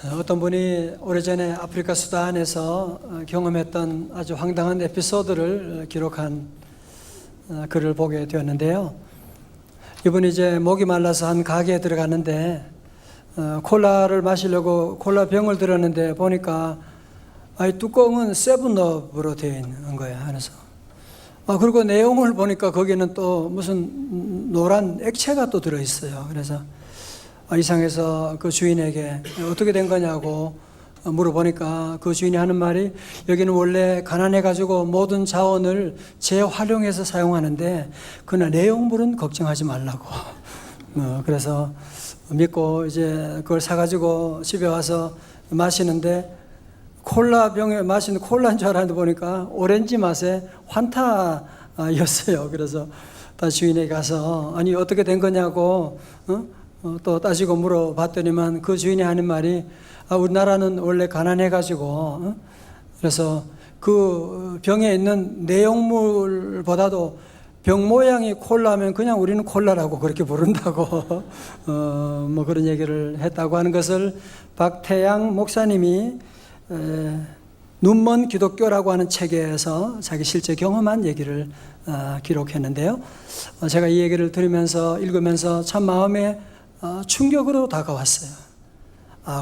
어떤 분이 오래전에 아프리카 수단에서 경험했던 아주 황당한 에피소드를 기록한 글을 보게 되었는데요. 이분이 이제 목이 말라서 한 가게에 들어갔는데 콜라를 마시려고 콜라 병을 들었는데 보니까 뚜껑은 세븐업으로 되어 있는 거예요. 그래서 그리고 내용을 보니까 거기는 또 무슨 노란 액체가 또 들어있어요. 그래서 이상해서 그 주인에게 어떻게 된 거냐고 물어보니까 그 주인이 하는 말이, 여기는 원래 가난해가지고 모든 자원을 재활용해서 사용하는데 그러나 내용물은 걱정하지 말라고. 그래서 믿고 이제 그걸 사가지고 집에 와서 마시는데 콜라 병에 마시는 콜라인 줄 알았는데 보니까 오렌지 맛의 환타였어요. 그래서 다시 주인에게 가서 아니 어떻게 된 거냐고 또 따지고 물어봤더니만 그 주인이 하는 말이, 우리나라는 원래 가난해가지고 그래서 그 병에 있는 내용물보다도 병 모양이 콜라면 그냥 우리는 콜라라고 그렇게 부른다고 뭐 그런 얘기를 했다고 하는 것을 박태양 목사님이 눈먼 기독교라고 하는 책에서 자기 실제 경험한 얘기를 기록했는데요. 제가 이 얘기를 들으면서 읽으면서 참 마음에 충격으로 다가왔어요.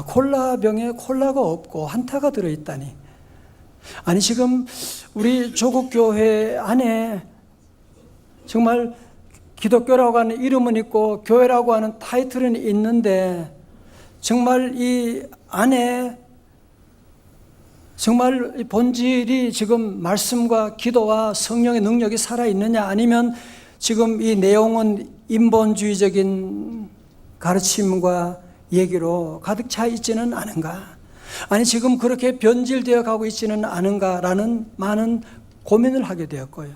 콜라병에 콜라가 없고 한타가 들어있다니. 아니 지금 우리 조국 교회 안에 정말 기독교라고 하는 이름은 있고 교회라고 하는 타이틀은 있는데 정말 이 안에 정말 본질이 지금 말씀과 기도와 성령의 능력이 살아있느냐, 아니면 지금 이 내용은 인본주의적인 가르침과 얘기로 가득 차 있지는 않은가, 아니 지금 그렇게 변질되어 가고 있지는 않은가라는 많은 고민을 하게 되었고요.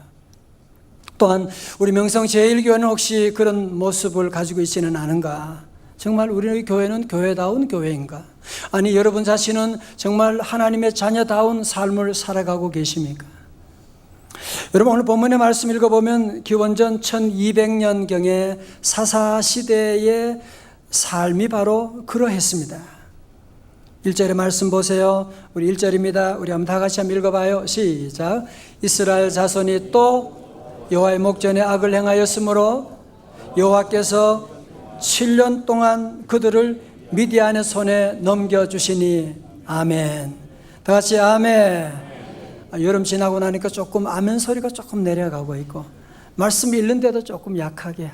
또한 우리 명성 제1교회는 혹시 그런 모습을 가지고 있지는 않은가, 정말 우리 교회는 교회다운 교회인가, 아니 여러분 자신은 정말 하나님의 자녀다운 삶을 살아가고 계십니까? 여러분 오늘 본문의 말씀 읽어보면 기원전 1200년경에 사사시대의 삶이 바로 그러했습니다. 1절의 말씀 보세요. 우리 1절입니다. 우리 한번 다 같이 한번 읽어봐요. 시작. 이스라엘 자손이 또 여호와의 목전에 악을 행하였으므로 여호와께서 7년 동안 그들을 미디안의 손에 넘겨주시니. 아멘. 다 같이 아멘. 여름 지나고 나니까 조금 아멘 소리가 조금 내려가고 있고 말씀 읽는데도 조금 약하게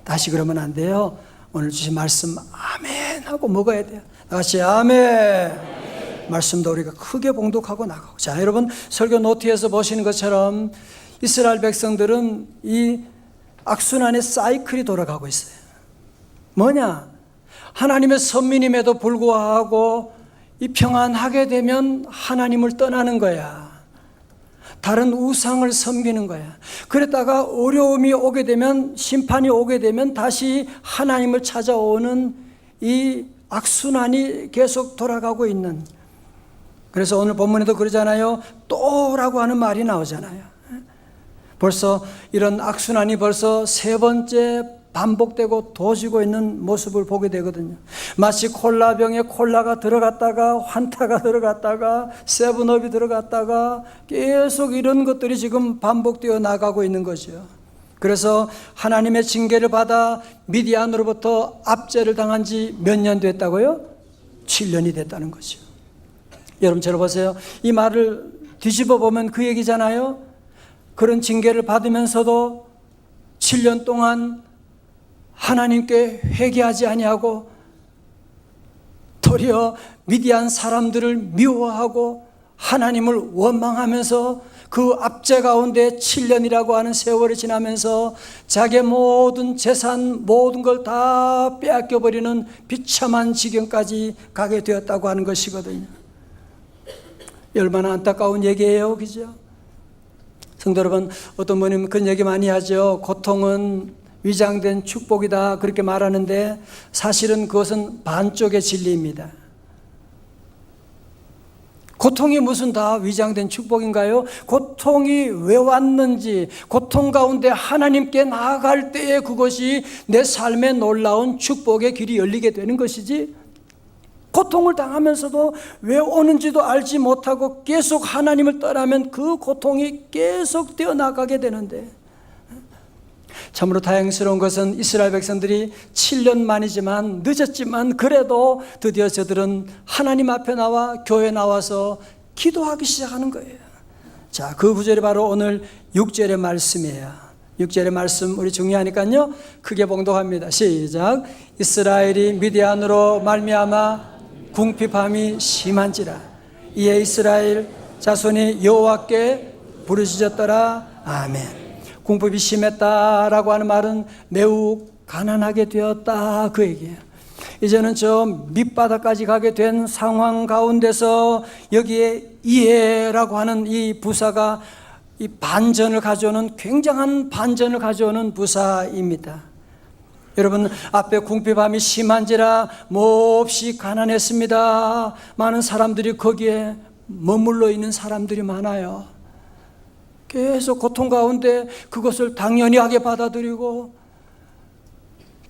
다시 그러면 안 돼요. 오늘 주신 말씀 아멘 하고 먹어야 돼요. 다 같이 아멘. 말씀도 우리가 크게 봉독하고 나가고. 자, 여러분 설교 노트에서 보시는 것처럼 이스라엘 백성들은 이 악순환의 사이클이 돌아가고 있어요. 뭐냐? 하나님의 선민임에도 불구하고 이 평안하게 되면 하나님을 떠나는 거야. 다른 우상을 섬기는 거야. 그랬다가 어려움이 오게 되면, 심판이 오게 되면 다시 하나님을 찾아오는 이 악순환이 계속 돌아가고 있는. 그래서 오늘 본문에도 그러잖아요. 또라고 하는 말이 나오잖아요. 벌써 이런 악순환이 벌써 세 번째 반복되고 도지고 있는 모습을 보게 되거든요. 마치 콜라병에 콜라가 들어갔다가 환타가 들어갔다가 세븐업이 들어갔다가 계속 이런 것들이 지금 반복되어 나가고 있는 거죠. 그래서 하나님의 징계를 받아 미디안으로부터 압제를 당한 지 몇 년 됐다고요? 7년이 됐다는 거죠. 여러분 들어보세요. 이 말을 뒤집어 보면 그 얘기잖아요. 그런 징계를 받으면서도 7년 동안 하나님께 회개하지 아니하고 도리어 미디안 사람들을 미워하고 하나님을 원망하면서 그 압제 가운데 7년이라고 하는 세월이 지나면서 자기의 모든 재산, 모든 걸 다 빼앗겨버리는 비참한 지경까지 가게 되었다고 하는 것이거든요. 얼마나 안타까운 얘기예요, 그죠? 성도 여러분, 어떤 분은 그런 얘기 많이 하죠. 고통은 위장된 축복이다 그렇게 말하는데 사실은 그것은 반쪽의 진리입니다. 고통이 무슨 다 위장된 축복인가요? 고통이 왜 왔는지, 고통 가운데 하나님께 나아갈 때에 그것이 내 삶의 놀라운 축복의 길이 열리게 되는 것이지, 고통을 당하면서도 왜 오는지도 알지 못하고 계속 하나님을 떠나면 그 고통이 계속되어 나가게 되는데, 참으로 다행스러운 것은 이스라엘 백성들이 7년 만이지만 늦었지만 그래도 드디어 저들은 하나님 앞에 나와 교회에 나와서 기도하기 시작하는 거예요. 자, 그 구절이 바로 오늘 6절의 말씀이에요. 6절의 말씀 우리 중요하니까요, 크게 봉독합니다. 시작. 이스라엘이 미디안으로 말미암아 궁핍함이 심한지라 이에 이스라엘 자손이 여호와께 부르짖었더라. 아멘. 궁핍이 심했다라고 하는 말은 매우 가난하게 되었다, 그 얘기예요. 이제는 저 밑바닥까지 가게 된 상황 가운데서 여기에 이해라고 하는 이 부사가 이 반전을 가져오는, 굉장한 반전을 가져오는 부사입니다. 여러분, 앞에 궁핍함이 심한지라 몹시 가난했습니다. 많은 사람들이 거기에 머물러 있는 사람들이 많아요. 계속 고통 가운데 그것을 당연하게 받아들이고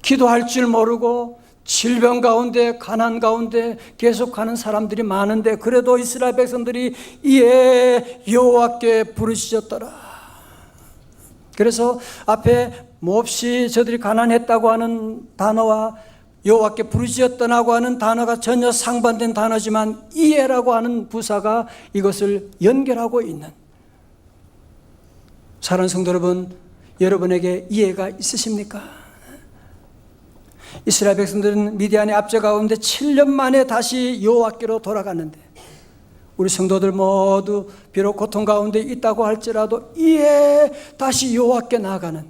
기도할 줄 모르고 질병 가운데 가난 가운데 계속 가는 사람들이 많은데, 그래도 이스라엘 백성들이 이에 여호와께 부르짖었더라. 그래서 앞에 몹시 저들이 가난했다고 하는 단어와 여호와께 부르짖었더라고 하는 단어가 전혀 상반된 단어지만 이에라고 하는 부사가 이것을 연결하고 있는, 사랑하는 성도 여러분, 여러분에게 이해가 있으십니까? 이스라엘 백성들은 미디안의 압제 가운데 7년 만에 다시 여호와께로 돌아갔는데, 우리 성도들 모두 비록 고통 가운데 있다고 할지라도 이에 다시 여호와께 나아가는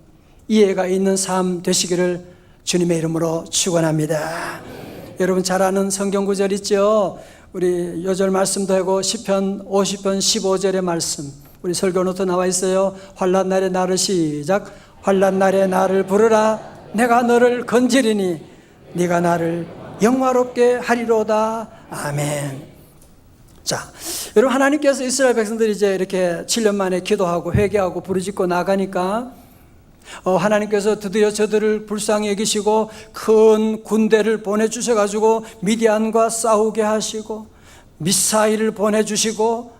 이해가 있는 삶 되시기를 주님의 이름으로 축원합니다. 여러분 잘 아는 성경 구절 있죠? 우리 요절 말씀도 하고 시편 50편 15절의 말씀, 우리 설교노트 나와 있어요. 환난 날에 나를, 시작. 환난 날에 나를 부르라. 내가 너를 건지리니 네가 나를 영화롭게 하리로다. 아멘. 자, 여러분, 하나님께서 이스라엘 백성들이 이제 이렇게 7년 만에 기도하고 회개하고 부르짖고 나가니까 하나님께서 드디어 저들을 불쌍히 여기시고 큰 군대를 보내주셔가지고 미디안과 싸우게 하시고 미사일을 보내주시고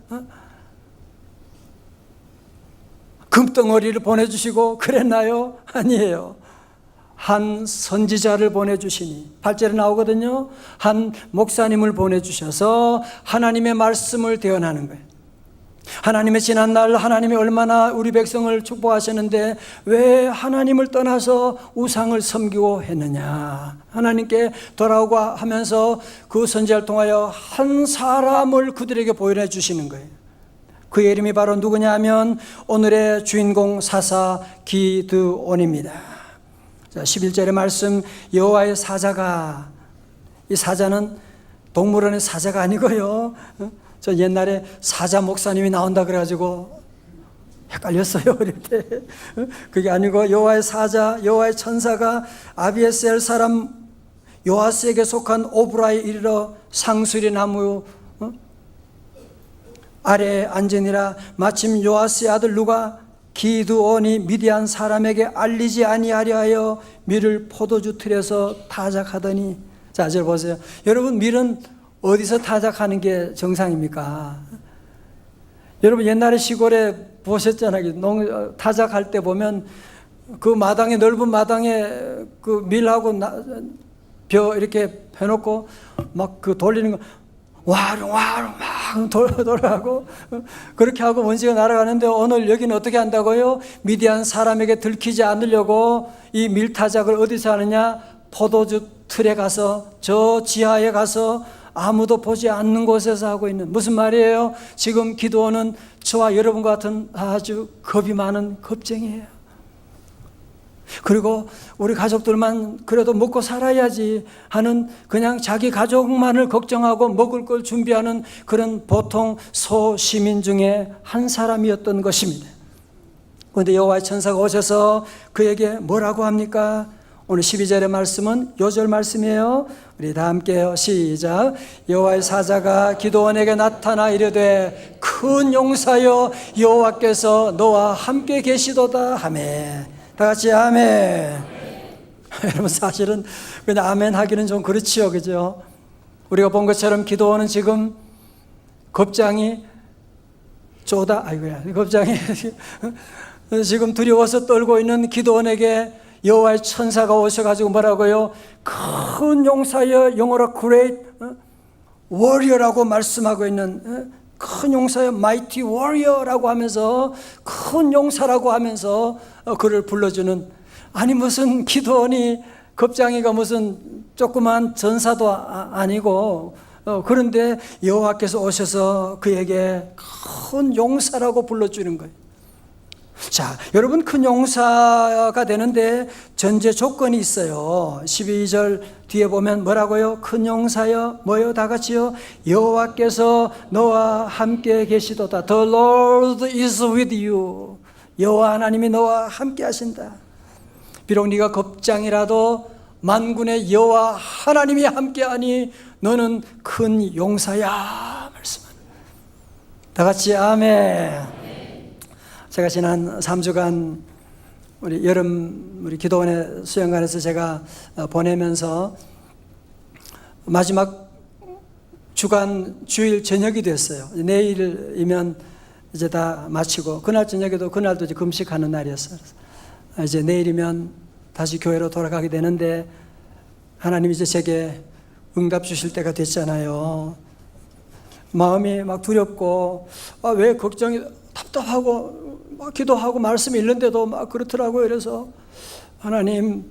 금덩어리를 보내주시고 그랬나요? 아니에요. 한 선지자를 보내주시니 8절에 나오거든요. 한 목사님을 보내주셔서 하나님의 말씀을 대언하는 거예요. 하나님의 지난날 하나님이 얼마나 우리 백성을 축복하셨는데 왜 하나님을 떠나서 우상을 섬기고 했느냐, 하나님께 돌아오고 하면서 그 선지자를 통하여 한 사람을 그들에게 보여내 주시는 거예요. 그의 이름이 바로 누구냐 하면 오늘의 주인공 사사 기드온입니다. 자, 11절의 말씀, 여호와의 사자가, 이 사자는 동물원의 사자가 아니고요, 저 옛날에 사자 목사님이 나온다 그래가지고 헷갈렸어요, 어릴 때. 그게 아니고 여호와의 사자, 여호와의 천사가 아비에셀 사람 요아스에게 속한 오브라에 이르러 상수리 나무 아래에 앉으니라. 마침 요아스의 아들 누가 기드온이 미디안 사람에게 알리지 아니하려 하여 밀을 포도주 틀에서 타작하더니. 자, 저 보세요. 여러분, 밀은 어디서 타작하는 게 정상입니까? 여러분, 옛날에 시골에 보셨잖아요. 타작할 때 보면 그 마당에, 넓은 마당에 그 밀하고 벼 이렇게 해놓고 막 그 돌리는 거 와릉 막 돌아가고 그렇게 하고 먼지가 날아가는데, 오늘 여기는 어떻게 한다고요? 미디안 사람에게 들키지 않으려고 이 밀타작을 어디서 하느냐? 포도주 틀에 가서, 저 지하에 가서 아무도 보지 않는 곳에서 하고 있는. 무슨 말이에요? 지금 기드온은 저와 여러분 같은 아주 겁이 많은 겁쟁이에요. 그리고 우리 가족들만 그래도 먹고 살아야지 하는, 그냥 자기 가족만을 걱정하고 먹을 걸 준비하는 그런 보통 소시민 중에 한 사람이었던 것입니다. 그런데 여호와의 천사가 오셔서 그에게 뭐라고 합니까? 오늘 12절의 말씀은 요절 말씀이에요. 우리 다 함께요. 시작. 여호와의 사자가 기드온에게 나타나 이르되 큰 용사여 여호와께서 너와 함께 계시도다 하매. 다 같이 아멘. 여러분, 사실은 그냥 아멘 하기는 좀 그렇지요, 그죠? 우리가 본 것처럼 기도원은 지금 겁장이 겁장이 지금 두려워서 떨고 있는 기도원에게 여호와의 천사가 오셔가지고 뭐라고요? 큰 용사여, 영어로 great warrior라고 말씀하고 있는, 큰 용사여, mighty warrior라고 하면서, 큰 용사라고 하면서 그를 불러주는, 아니 무슨 기도원이, 겁장이가 무슨 조그만 전사도 아니고, 그런데 여호와께서 오셔서 그에게 큰 용사라고 불러주는 거예요. 자, 여러분, 큰 용사가 되는데 전제 조건이 있어요. 12절 뒤에 보면 뭐라고요? 큰 용사여, 뭐요? 다 같이요. 여호와께서 너와 함께 계시도다. The Lord is with you. 여호와 하나님이 너와 함께 하신다. 비록 네가 겁장이라도 만군의 여호와 하나님이 함께하니 너는 큰 용사야. 말씀합니다. 다 같이 아멘. 제가 지난 3주간 우리 여름 우리 기도원의 수영관에서 제가 보내면서 마지막 주간 주일 저녁이 됐어요. 내일이면 이제 다 마치고, 그날 저녁에도 그날도 이제 금식하는 날이었어요. 이제 내일이면 다시 교회로 돌아가게 되는데 하나님이 이제 제게 응답 주실 때가 됐잖아요. 마음이 막 두렵고, 왜 걱정이 답답하고 막 기도하고 말씀 읽는데도 막 그렇더라고요. 그래서 하나님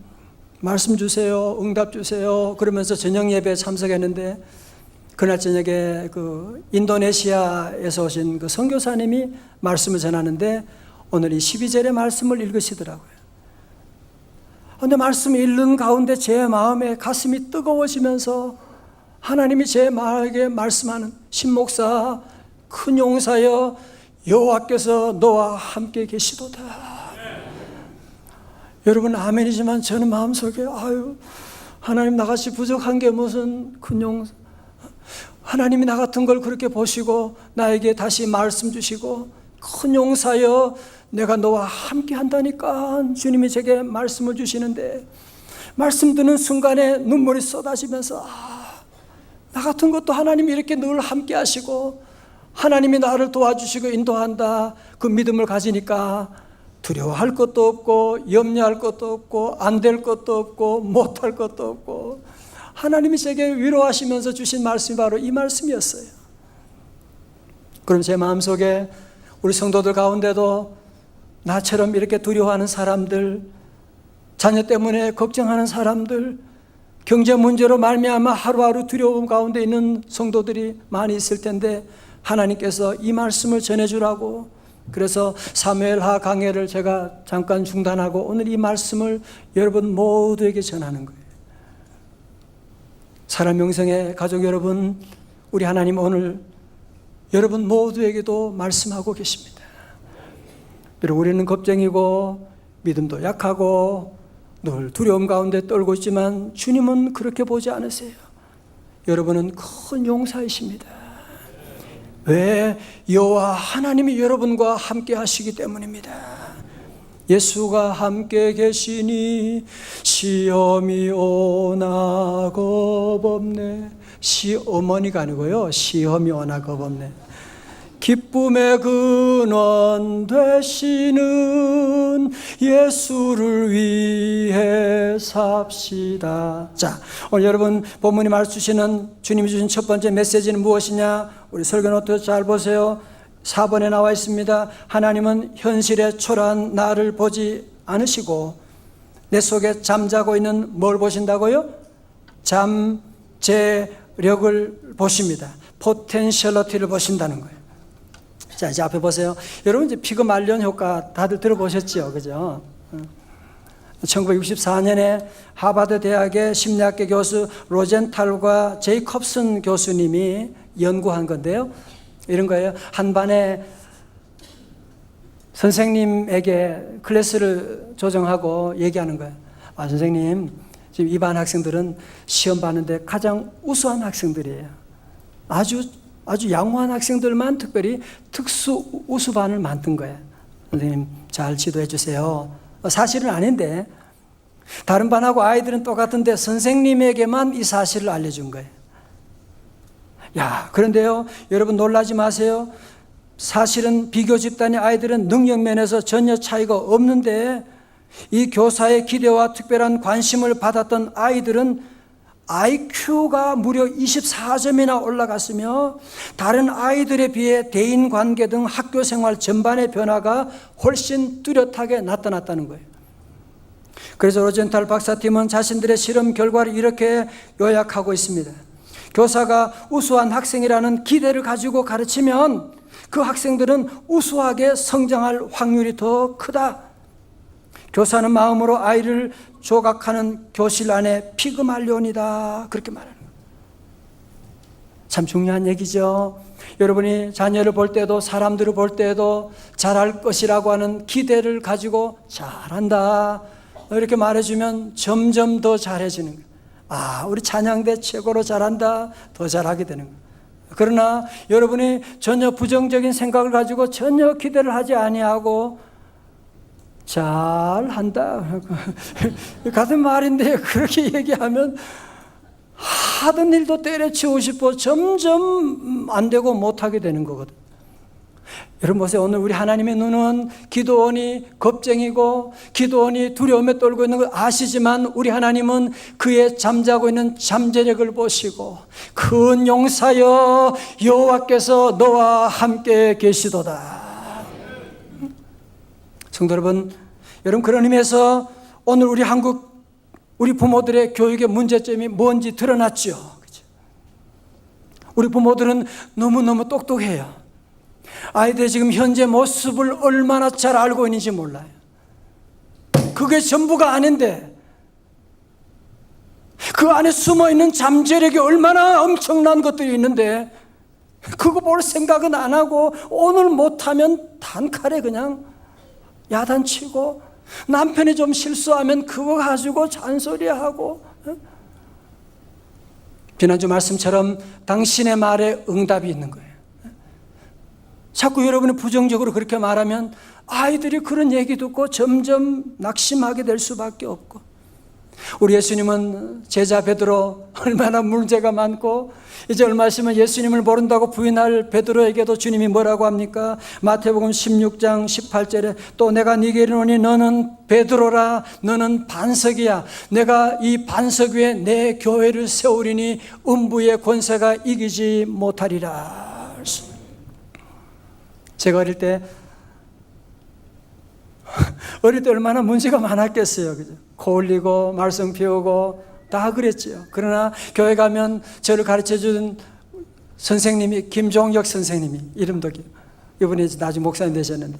말씀 주세요, 응답 주세요 그러면서 저녁 예배에 참석했는데, 그날 저녁에 그 인도네시아에서 오신 그 선교사님이 말씀을 전하는데 오늘 이 12절의 말씀을 읽으시더라고요. 그런데 말씀 읽는 가운데 제 마음에 가슴이 뜨거워지면서 하나님이 제 마음에게 말씀하는, 신목사, 큰 용사여, 여호와께서 너와 함께 계시도다. 여러분 아멘이지만 저는 마음속에 하나님 나같이 부족한 게 무슨 큰 용사, 하나님이 나 같은 걸 그렇게 보시고 나에게 다시 말씀 주시고 큰 용사여 내가 너와 함께 한다니까 주님이 제게 말씀을 주시는데, 말씀 듣는 순간에 눈물이 쏟아지면서 나 같은 것도 하나님이 이렇게 늘 함께 하시고 하나님이 나를 도와주시고 인도한다, 그 믿음을 가지니까 두려워할 것도 없고 염려할 것도 없고 안 될 것도 없고 못할 것도 없고, 하나님이 제게 위로하시면서 주신 말씀이 바로 이 말씀이었어요. 그럼 제 마음속에 우리 성도들 가운데도 나처럼 이렇게 두려워하는 사람들, 자녀 때문에 걱정하는 사람들, 경제 문제로 말미암아 하루하루 두려움 가운데 있는 성도들이 많이 있을 텐데 하나님께서 이 말씀을 전해주라고, 그래서 사무엘하 강해를 제가 잠깐 중단하고 오늘 이 말씀을 여러분 모두에게 전하는 거예요. 사람 영성의 가족 여러분, 우리 하나님 오늘 여러분 모두에게도 말씀하고 계십니다. 비록 우리는 겁쟁이고 믿음도 약하고 늘 두려움 가운데 떨고 있지만 주님은 그렇게 보지 않으세요. 여러분은 큰 용사이십니다. 왜? 여호와 하나님이 여러분과 함께 하시기 때문입니다. 예수가 함께 계시니 시험이 오나 겁없네. 시어머니가 아니고요, 시험이 오나 겁없네. 기쁨의 근원 되시는 예수를 위해 삽시다. 자, 오늘 여러분 본문이 말해주시는 주님이 주신 첫 번째 메시지는 무엇이냐? 우리 설교노트 잘 보세요. 4번에 나와 있습니다. 하나님은 현실의 초라한 나를 보지 않으시고 내 속에 잠자고 있는 뭘 보신다고요? 잠재력을 보십니다. 포텐셜리티를 보신다는 거예요. 자, 이제 앞에 보세요. 여러분 이제 피그 말년 효과 다들 들어보셨죠? 그죠? 1964년에 하버드 대학의 심리학계 교수 로젠탈과 제이콥슨 교수님이 연구한 건데요. 이런 거예요. 한 반에 선생님에게 클래스를 조정하고 얘기하는 거예요. 선생님, 지금 이 반 학생들은 시험 봤는데 가장 우수한 학생들이에요. 아주 양호한 학생들만 특별히 특수 우수반을 만든 거예요. 선생님 잘 지도해 주세요. 사실은 아닌데 다른 반하고 아이들은 똑같은데 선생님에게만 이 사실을 알려준 거예요. 그런데요, 여러분 놀라지 마세요. 사실은 비교 집단의 아이들은 능력 면에서 전혀 차이가 없는데 이 교사의 기대와 특별한 관심을 받았던 아이들은 IQ가 무려 24점이나 올라갔으며 다른 아이들에 비해 대인관계 등 학교생활 전반의 변화가 훨씬 뚜렷하게 나타났다는 거예요. 그래서 로젠탈 박사팀은 자신들의 실험 결과를 이렇게 요약하고 있습니다. 교사가 우수한 학생이라는 기대를 가지고 가르치면 그 학생들은 우수하게 성장할 확률이 더 크다. 교사는 마음으로 아이를 조각하는 교실 안에 피그말리온이다. 그렇게 말하는 거예요. 참 중요한 얘기죠. 여러분이 자녀를 볼 때도 사람들을 볼 때도 잘할 것이라고 하는 기대를 가지고 잘한다 이렇게 말해주면 점점 더 잘해지는 거예요. 우리 찬양대 최고로 잘한다. 더 잘하게 되는 거예요. 그러나 여러분이 전혀 부정적인 생각을 가지고 전혀 기대를 하지 아니하고 잘한다 같은 말인데 그렇게 얘기하면 하던 일도 때려치우고 싶어 점점 안 되고 못하게 되는 거거든. 여러분 보세요. 오늘 우리 하나님의 눈은 기드온이 겁쟁이고 기드온이 두려움에 떨고 있는 걸 아시지만 우리 하나님은 그의 잠자고 있는 잠재력을 보시고 큰 용사여 여호와께서 너와 함께 계시도다. 성도 여러분, 그런 의미에서 오늘 우리 한국 우리 부모들의 교육의 문제점이 뭔지 드러났죠. 우리 부모들은 너무너무 똑똑해요. 아이들이 지금 현재 모습을 얼마나 잘 알고 있는지 몰라요. 그게 전부가 아닌데 그 안에 숨어있는 잠재력이 얼마나 엄청난 것들이 있는데 그거 볼 생각은 안 하고 오늘 못하면 단칼에 그냥 야단치고 남편이 좀 실수하면 그거 가지고 잔소리하고 지난주 말씀처럼 당신의 말에 응답이 있는 거예요. 자꾸 여러분이 부정적으로 그렇게 말하면 아이들이 그런 얘기 듣고 점점 낙심하게 될 수밖에 없고 우리 예수님은 제자 베드로 얼마나 문제가 많고 이제 얼마 있으면 예수님을 모른다고 부인할 베드로에게도 주님이 뭐라고 합니까? 마태복음 16장 18절에 또 내가 네게 이르노니 너는 베드로라 너는 반석이야 내가 이 반석 위에 내 교회를 세우리니 음부의 권세가 이기지 못하리라. 제가 어릴 때 얼마나 문제가 많았겠어요. 그죠? 코 올리고 말썽 피우고 다 그랬죠. 그러나 교회 가면 저를 가르쳐준 선생님이 김종혁 선생님이 이름도 이분이 나중에 목사님 되셨는데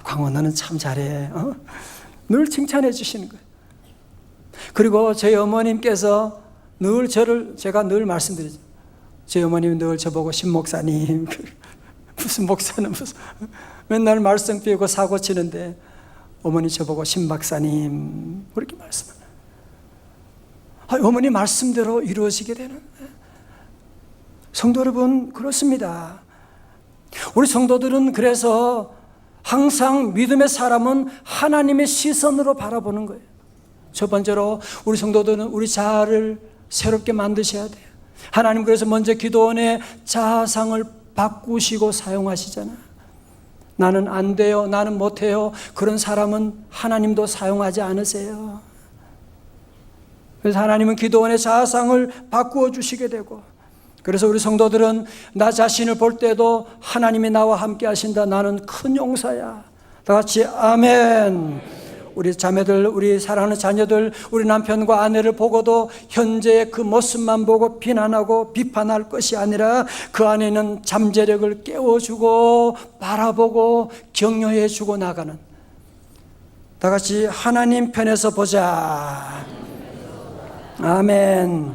광원 너는 참 잘해. 늘 칭찬해 주시는 거예요. 그리고 저희 어머님께서 늘 제가 늘 말씀드리죠. 저희 어머님이 늘 저보고 신목사님 무슨 목사는 무슨 맨날 말썽 피우고 사고 치는데 어머니 저보고 신박사님 그렇게 말씀하세요. 어머니 말씀대로 이루어지게 되는 성도 여러분 그렇습니다. 우리 성도들은 그래서 항상 믿음의 사람은 하나님의 시선으로 바라보는 거예요. 첫 번째로 우리 성도들은 우리 자아를 새롭게 만드셔야 돼요. 하나님 그래서 먼저 기도원의 자아상을 바꾸시고 사용하시잖아요. 나는 안 돼요. 나는 못해요. 그런 사람은 하나님도 사용하지 않으세요. 그래서 하나님은 기도원의 자아상을 바꾸어 주시게 되고 그래서 우리 성도들은 나 자신을 볼 때도 하나님이 나와 함께 하신다. 나는 큰 용사야. 다 같이 아멘. 우리 자매들, 우리 사랑하는 자녀들, 우리 남편과 아내를 보고도 현재의 그 모습만 보고 비난하고 비판할 것이 아니라 그 안에 있는 잠재력을 깨워주고 바라보고 격려해주고 나가는 다 같이 하나님 편에서 보자. 아멘.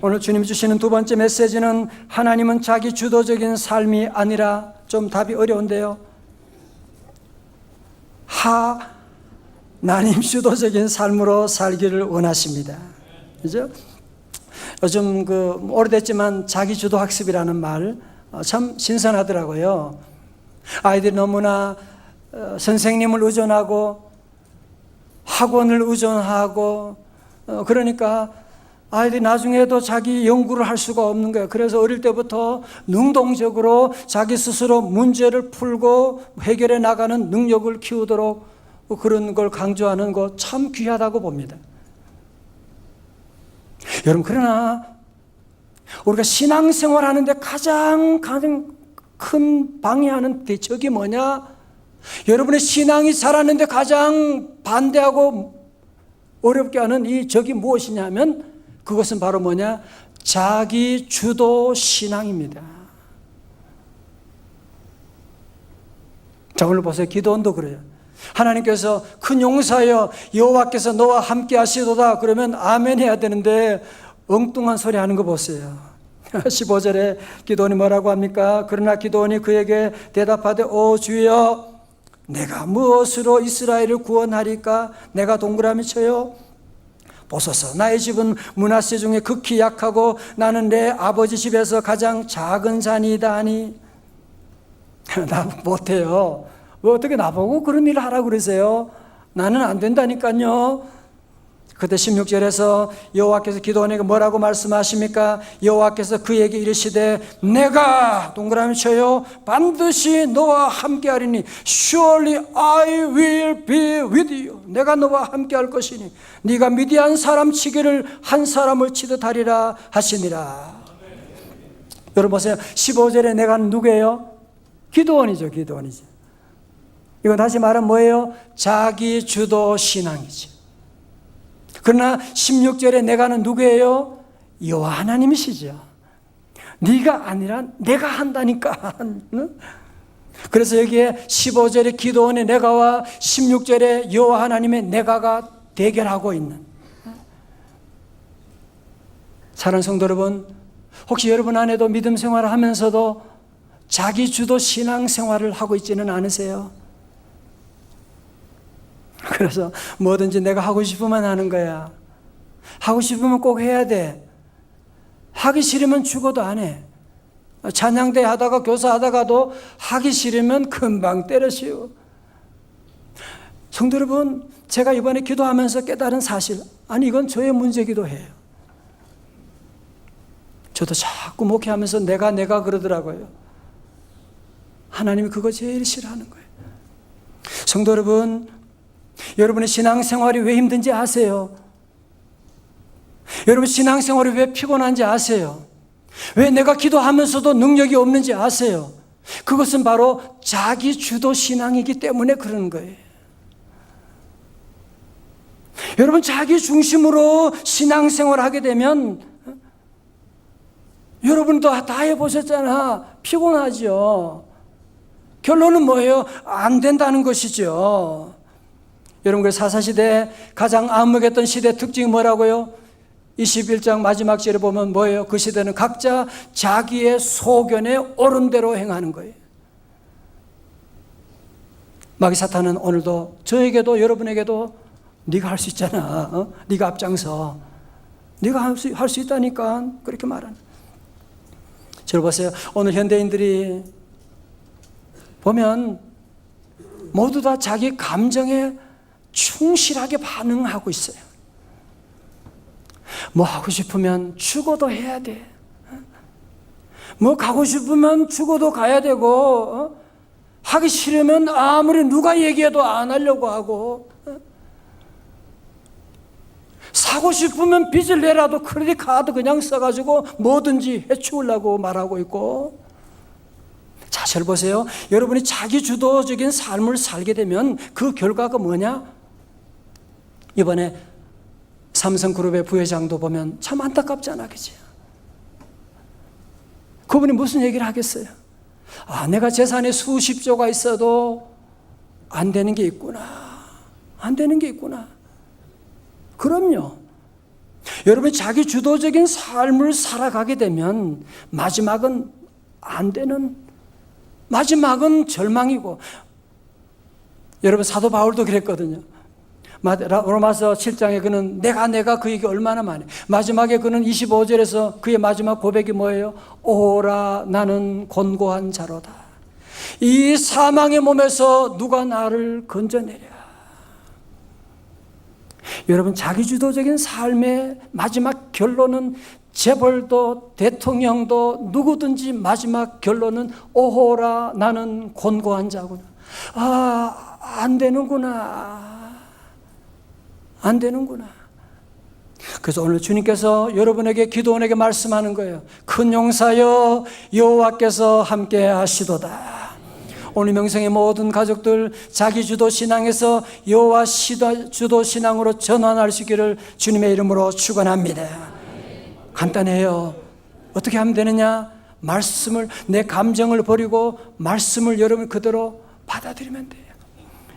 오늘 주님 주시는 두 번째 메시지는 하나님은 자기 주도적인 삶이 아니라 좀 답이 어려운데요. 하나님 주도적인 삶으로 살기를 원하십니다. 그죠? 요즘 오래됐지만 자기 주도 학습이라는 말 참 신선하더라고요. 아이들이 너무나 선생님을 의존하고 학원을 의존하고 그러니까 아이들이 나중에도 자기 연구를 할 수가 없는 거예요. 그래서 어릴 때부터 능동적으로 자기 스스로 문제를 풀고 해결해 나가는 능력을 키우도록 그런 걸 강조하는 거 참 귀하다고 봅니다. 여러분, 그러나 우리가 신앙생활 하는데 가장 큰 방해하는 대적이 뭐냐? 여러분의 신앙이 자라는데 가장 반대하고 어렵게 하는 이 적이 무엇이냐면 그것은 바로 뭐냐? 자기 주도 신앙입니다. 자, 오늘 보세요. 기도원도 그래요. 하나님께서 큰 용사여 여호와께서 너와 함께 하시도다 그러면 아멘 해야 되는데 엉뚱한 소리 하는 거 보세요. 15절에 기도원이 뭐라고 합니까? 그러나 기도원이 그에게 대답하되 오 주여 내가 무엇으로 이스라엘을 구원하리까? 내가 동그라미 쳐요. 보소서 나의 집은 므낫세 중에 극히 약하고 나는 내 아버지 집에서 가장 작은 자니이다 하니 나 못해요. 왜 어떻게 나보고 그런 일을 하라고 그러세요? 나는 안 된다니까요. 그때 16절에서 여호와께서 기도원에게 뭐라고 말씀하십니까? 여호와께서 그에게 이르시되 내가 동그라미 쳐요 반드시 너와 함께 하리니 Surely I will be with you. 내가 너와 함께 할 것이니 네가 미디안 사람 치기를 한 사람을 치듯 하리라 하시니라. 여러분 보세요. 15절에 내가 누구예요? 기도원이죠. 기도원이죠. 이건 다시 말하면 뭐예요? 자기 주도 신앙이죠. 그러나 16절에 내가는 누구예요? 여호와 하나님이시죠. 네가 아니라 내가 한다니까. 그래서 여기에 15절에 기도원의 내가와 16절에 여호와 하나님의 내가가 대결하고 있는. 사랑하는 성도 여러분, 혹시 여러분 안에도 믿음 생활을 하면서도 자기 주도 신앙 생활을 하고 있지는 않으세요? 그래서 뭐든지 내가 하고 싶으면 하는 거야. 하고 싶으면 꼭 해야 돼. 하기 싫으면 죽어도 안 해. 찬양대 하다가 교사하다가도 하기 싫으면 금방 때려치워. 성도 여러분, 제가 이번에 기도하면서 깨달은 사실, 아니 이건 저의 문제기도 해요. 저도 자꾸 목회하면서 내가 그러더라고요. 하나님이 그거 제일 싫어하는 거예요. 성도 여러분, 여러분의 신앙생활이 왜 힘든지 아세요? 여러분 신앙생활이 왜 피곤한지 아세요? 왜 내가 기도하면서도 능력이 없는지 아세요? 그것은 바로 자기 주도 신앙이기 때문에 그러는 거예요. 여러분 자기 중심으로 신앙생활을 하게 되면 여러분도 다 해보셨잖아. 피곤하죠. 결론은 뭐예요? 안 된다는 것이죠. 여러분, 그 사사시대 가장 암흑했던 시대 특징이 뭐라고요? 21장 마지막 절에 보면 뭐예요? 그 시대는 각자 자기의 소견에 옳은 대로 행하는 거예요. 마귀 사탄은 오늘도 저에게도 여러분에게도 네가 할 수 있잖아. 네가 앞장서. 네가 할 수 있다니까. 그렇게 말하는. 저를 보세요. 오늘 현대인들이 보면 모두 다 자기 감정에 충실하게 반응하고 있어요. 뭐 하고 싶으면 죽어도 해야 돼. 뭐 가고 싶으면 죽어도 가야 되고, 하기 싫으면 아무리 누가 얘기해도 안 하려고 하고, 사고 싶으면 빚을 내라도 크레딧 카드 그냥 써가지고 뭐든지 해치우려고 말하고 있고. 자, 잘 보세요. 여러분이 자기 주도적인 삶을 살게 되면 그 결과가 뭐냐? 이번에 삼성그룹의 부회장도 보면 참 안타깝잖아, 그치? 그분이 무슨 얘기를 하겠어요? 아, 내가 재산이 수십조가 있어도 안 되는 게 있구나. 안 되는 게 있구나. 그럼요. 여러분이 자기 주도적인 삶을 살아가게 되면 마지막은 안 되는, 마지막은 절망이고. 여러분 사도 바울도 그랬거든요. 로마서 7장에 그는 내가 그 얘기 얼마나 많이. 마지막에 그는 25절에서 그의 마지막 고백이 뭐예요? 오라 나는 곤고한 자로다. 이 사망의 몸에서 누가 나를 건져내랴. 여러분, 자기주도적인 삶의 마지막 결론은 재벌도 대통령도 누구든지 마지막 결론은 오호라 나는 곤고한 자구나. 안 되는구나. 안 되는구나. 그래서 오늘 주님께서 여러분에게 기도원에게 말씀하는 거예요. 큰 용사여 여호와께서 함께 하시도다. 오늘 명성의 모든 가족들 자기주도 신앙에서 여호와 주도 신앙으로 전환할 수 있기를 주님의 이름으로 축원합니다. 간단해요. 어떻게 하면 되느냐? 말씀을, 내 감정을 버리고 말씀을 여러분 그대로 받아들이면 돼요.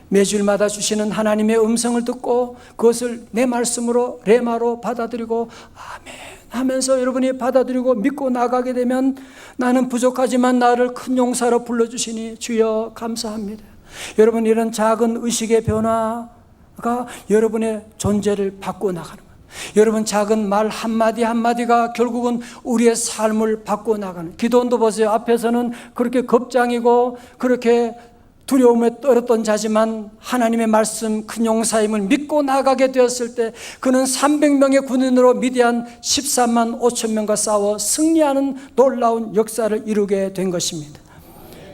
매주일마다 주시는 하나님의 음성을 듣고 그것을 내 말씀으로 레마로 받아들이고 아멘 하면서 여러분이 받아들이고 믿고 나가게 되면 나는 부족하지만 나를 큰 용사로 불러주시니 주여 감사합니다. 여러분, 이런 작은 의식의 변화가 여러분의 존재를 바꾸어 나가는 거예요. 여러분, 작은 말 한마디 한마디가 결국은 우리의 삶을 바꾸어 나가는. 기도원도 보세요. 앞에서는 그렇게 겁장이고 그렇게 두려움에 떨었던 자지만 하나님의 말씀 큰 용사임을 믿고 나가게 되었을 때 그는 300명의 군인으로 미디안 13만 5천 명과 싸워 승리하는 놀라운 역사를 이루게 된 것입니다.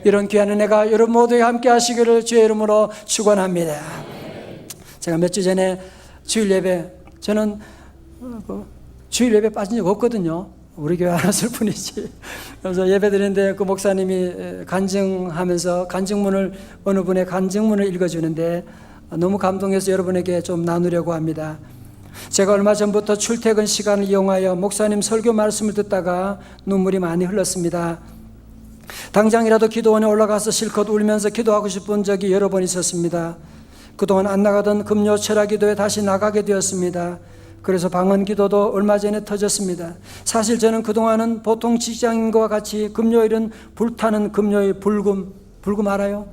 이런 귀한 은혜가 여러분 모두에 함께 하시기를 주의 이름으로 축원합니다. 제가 몇 주 전에 주일 예배, 저는 주일 예배 빠진 적 없거든요. 우리 교회 하나일 뿐이지. 그래서 예배 드리는데 그 목사님이 간증하면서 간증문을, 어느 분의 간증문을 읽어주는데 너무 감동해서 여러분에게 좀 나누려고 합니다. 제가 얼마 전부터 출퇴근 시간을 이용하여 목사님 설교 말씀을 듣다가 눈물이 많이 흘렀습니다. 당장이라도 기도원에 올라가서 실컷 울면서 기도하고 싶은 적이 여러 번 있었습니다. 그동안 안 나가던 금요 철학 기도에 다시 나가게 되었습니다. 그래서 방언 기도도 얼마 전에 터졌습니다. 사실 저는 그동안은 보통 직장인과 같이 금요일은 불타는 금요일 불금 알아요?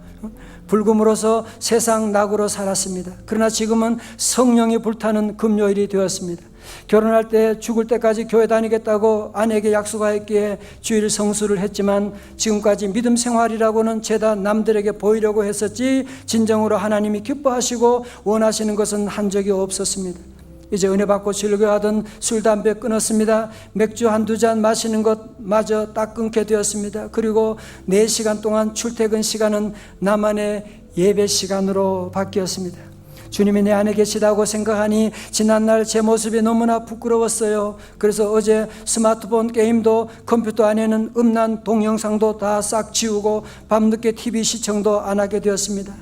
불금으로서 세상 낙으로 살았습니다. 그러나 지금은 성령이 불타는 금요일이 되었습니다. 결혼할 때 죽을 때까지 교회 다니겠다고 아내에게 약속하였기에 주일 성수를 했지만 지금까지 믿음 생활이라고는 죄다 남들에게 보이려고 했었지 진정으로 하나님이 기뻐하시고 원하시는 것은 한 적이 없었습니다. 이제 은혜 받고 즐겨하던 술, 담배 끊었습니다. 맥주 한두 잔 마시는 것마저 딱 끊게 되었습니다. 그리고 4시간 동안 출퇴근 시간은 나만의 예배 시간으로 바뀌었습니다. 주님이 내 안에 계시다고 생각하니 지난날 제 모습이 너무나 부끄러웠어요. 그래서 어제 스마트폰 게임도 컴퓨터 안에는 음란 동영상도 다 싹 지우고 밤늦게 TV 시청도 안 하게 되었습니다.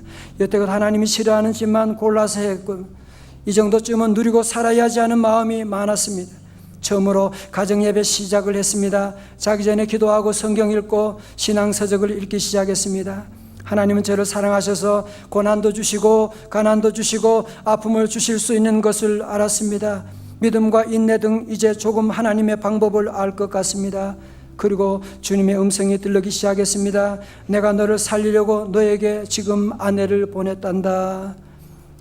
여태껏 하나님이 싫어하는 짓만 골라서 했고 이 정도쯤은 누리고 살아야지 하는 마음이 많았습니다. 처음으로 가정예배 시작을 했습니다. 자기 전에 기도하고 성경 읽고 신앙서적을 읽기 시작했습니다. 하나님은 저를 사랑하셔서 고난도 주시고 가난도 주시고 아픔을 주실 수 있는 것을 알았습니다. 믿음과 인내 등 이제 조금 하나님의 방법을 알 것 같습니다. 그리고 주님의 음성이 들리기 시작했습니다. 내가 너를 살리려고 너에게 지금 아내를 보냈단다.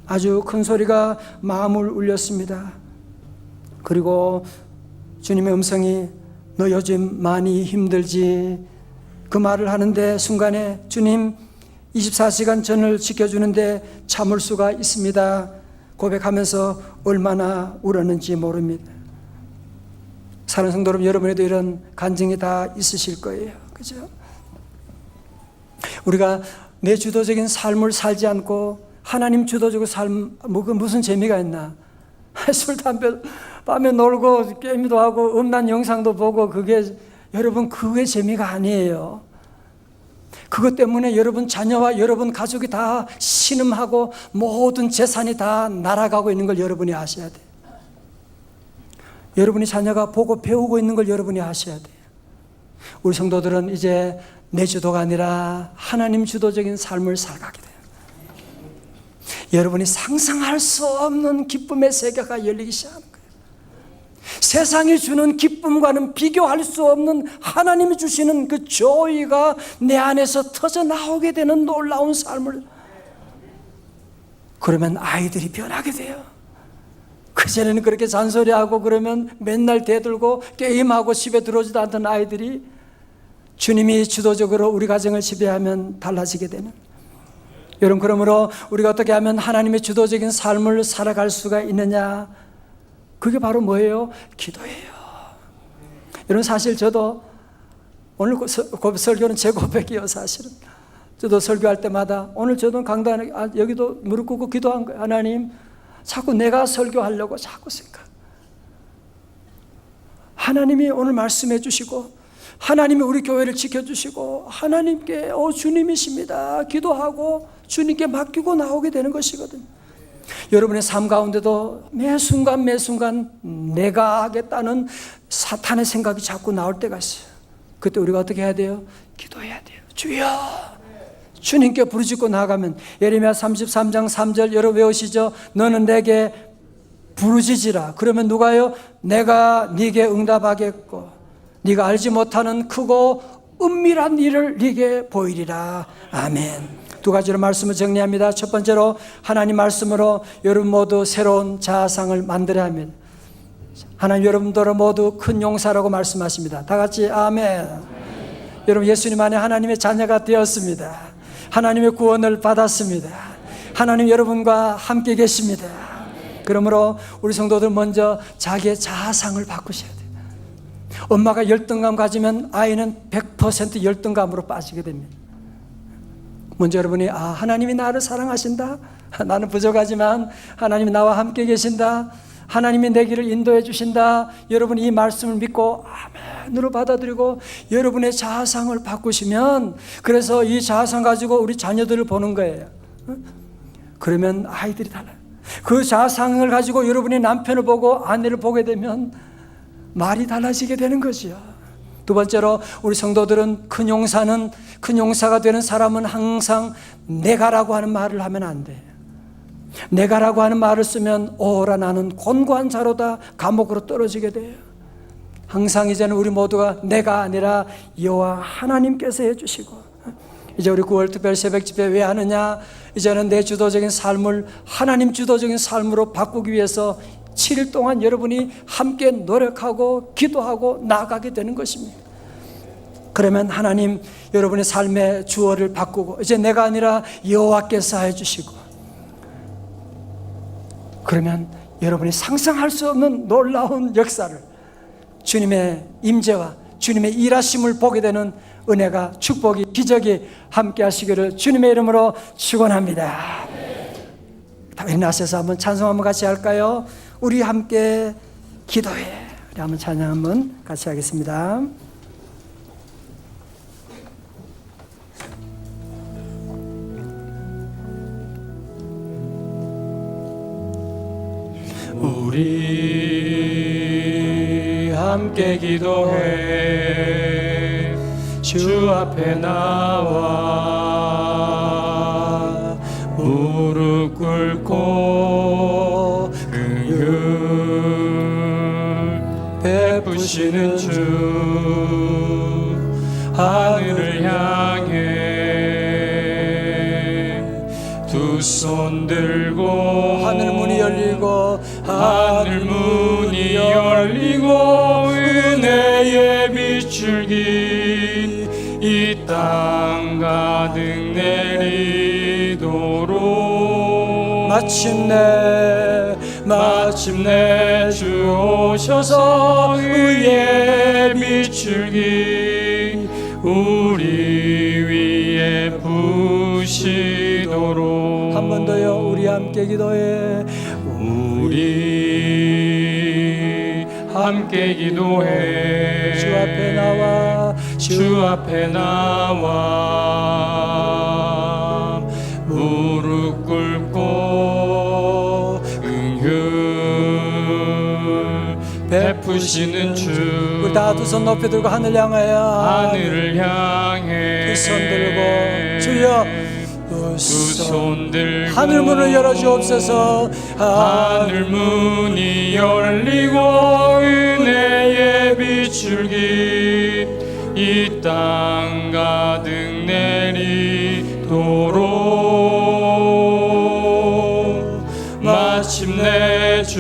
아주 큰 소리가 마음을 울렸습니다. 그리고 주님의 음성이 너 요즘 많이 힘들지? 그 말을 하는데 순간에 주님 24시간 전을 지켜주는데 참을 수가 있습니다. 고백하면서 얼마나 울었는지 모릅니다. 사랑하는 성도 여러분, 여러분에도 이런 간증이 다 있으실 거예요. 그죠? 우리가 내 주도적인 삶을 살지 않고 하나님 주도적으로 삶, 무슨 재미가 있나? 술, 담배, 밤에 놀고 게임도 하고 음란 영상도 보고 여러분 그게 재미가 아니에요. 그것 때문에 여러분 자녀와 여러분 가족이 다 신음하고 모든 재산이 다 날아가고 있는 걸 여러분이 아셔야 돼요. 여러분이 자녀가 보고 배우고 있는 걸 여러분이 아셔야 돼요. 우리 성도들은 이제 내 주도가 아니라 하나님 주도적인 삶을 살아가게 돼요. 여러분이 상상할 수 없는 기쁨의 세계가 열리기 시작하는 거예요. 세상이 주는 기쁨과는 비교할 수 없는 하나님이 주시는 그 조이가 내 안에서 터져 나오게 되는 놀라운 삶을, 그러면 아이들이 변하게 돼요. 그전에는 그렇게 잔소리하고 그러면 맨날 대들고 게임하고 집에 들어오지도 않던 아이들이 주님이 주도적으로 우리 가정을 지배하면 달라지게 되는, 여러분, 그러므로 우리가 어떻게 하면 하나님의 주도적인 삶을 살아갈 수가 있느냐? 그게 바로 뭐예요? 기도예요. 여러분, 사실 저도 오늘 설교는 제 고백이에요. 사실은 저도 설교할 때마다 오늘 저도 강단에 여기도 무릎 꿇고 기도한 거예요. 하나님, 자꾸 내가 설교하려고 자꾸 생각. 하나님이 오늘 말씀해 주시고 하나님이 우리 교회를 지켜주시고 하나님께 주님이십니다 기도하고 주님께 맡기고 나오게 되는 것이거든요. 여러분의 삶 가운데도 매 순간 내가 하겠다는 사탄의 생각이 자꾸 나올 때가 있어요. 그때 우리가 어떻게 해야 돼요? 기도해야 돼요. 주여, 주님께 부르짖고 나아가면 예레미야 33장 3절 여러분 외우시죠? 너는 내게 부르짖으라. 그러면 누가요? 내가 네게 응답하겠고 네가 알지 못하는 크고 은밀한 일을 네게 보이리라. 아멘. 두 가지로 말씀을 정리합니다. 첫 번째로 하나님 말씀으로 여러분 모두 새로운 자아상을 만들어야 합니다. 하나님 여러분들 모두 큰 용사라고 말씀하십니다. 다 같이 아멘. 여러분, 예수님 안에 하나님의 자녀가 되었습니다. 하나님의 구원을 받았습니다. 하나님 여러분과 함께 계십니다. 그러므로 우리 성도들 먼저 자기의 자아상을 바꾸셔야 돼요. 엄마가 열등감 가지면 아이는 100% 열등감으로 빠지게 됩니다. 먼저 여러분이 하나님이 나를 사랑하신다. 나는 부족하지만 하나님이 나와 함께 계신다. 하나님이 내 길을 인도해 주신다. 여러분이 이 말씀을 믿고 아멘으로 받아들이고 여러분의 자아상을 바꾸시면, 그래서 이 자아상 가지고 우리 자녀들을 보는 거예요. 그러면 아이들이 달라요. 그 자아상을 가지고 여러분이 남편을 보고 아내를 보게 되면 말이 달라지게 되는 거죠. 두 번째로 우리 성도들은 큰 용사가 되는 사람은 항상 내가라고 하는 말을 하면 안 돼요. 내가라고 하는 말을 쓰면 오라 나는 곤고한 자로다 감옥으로 떨어지게 돼요. 항상 이제는 우리 모두가 내가 아니라 여호와 하나님께서 해주시고, 이제 우리 9월 특별 새벽 집회 왜 하느냐? 이제는 내 주도적인 삶을 하나님 주도적인 삶으로 바꾸기 위해서 7일 동안 여러분이 함께 노력하고 기도하고 나아가게 되는 것입니다. 그러면 하나님 여러분의 삶의 주어를 바꾸고 이제 내가 아니라 여호와께서 해주시고, 그러면 여러분이 상상할 수 없는 놀라운 역사를, 주님의 임재와 주님의 일하심을 보게 되는 은혜가, 축복이, 기적이 함께 하시기를 주님의 이름으로 축원합니다. 다 일어나셔서 한번 찬송 한번 같이 할까요? 우리 함께 기도해. 우리 한번 찬양 한번 같이 하겠습니다. 우리 함께 기도해. 주 앞에 나와 무릎 꿇고 긍휼 베푸시는 주, 하늘을 향해 두 손 들고 하늘 문이 열리고 은혜의 비출기 이 땅 가득 내리도록 마침내 주 오셔서 의의 비출기 우리 위에 부시도록. 한 번 더요. 우리 함께 기도해. 우리 함께 기도해. 주 앞에 나와 무릎 꿇고 긍휼 베푸시는 주, 우리 다 두 손 높이 들고 하늘을 향해 두 손 들고 주여 두 손 들고 하늘 문을 열어주옵소서. 하늘 문이 열리고 은혜의 비출기 이 땅 가득 내리도록 마침내 주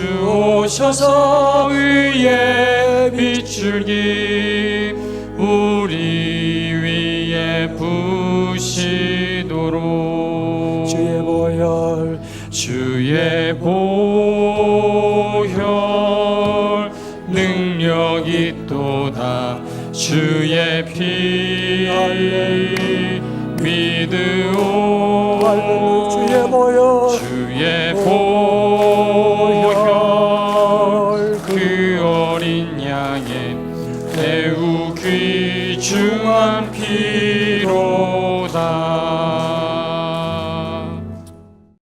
오셔서 의의 비출기 우리 위에 부시도록. 주의 보혈 능력 있도다 주의 피 믿으오 주의 보혈 주의 보혈 그 어린 양의 매우 귀중한 피로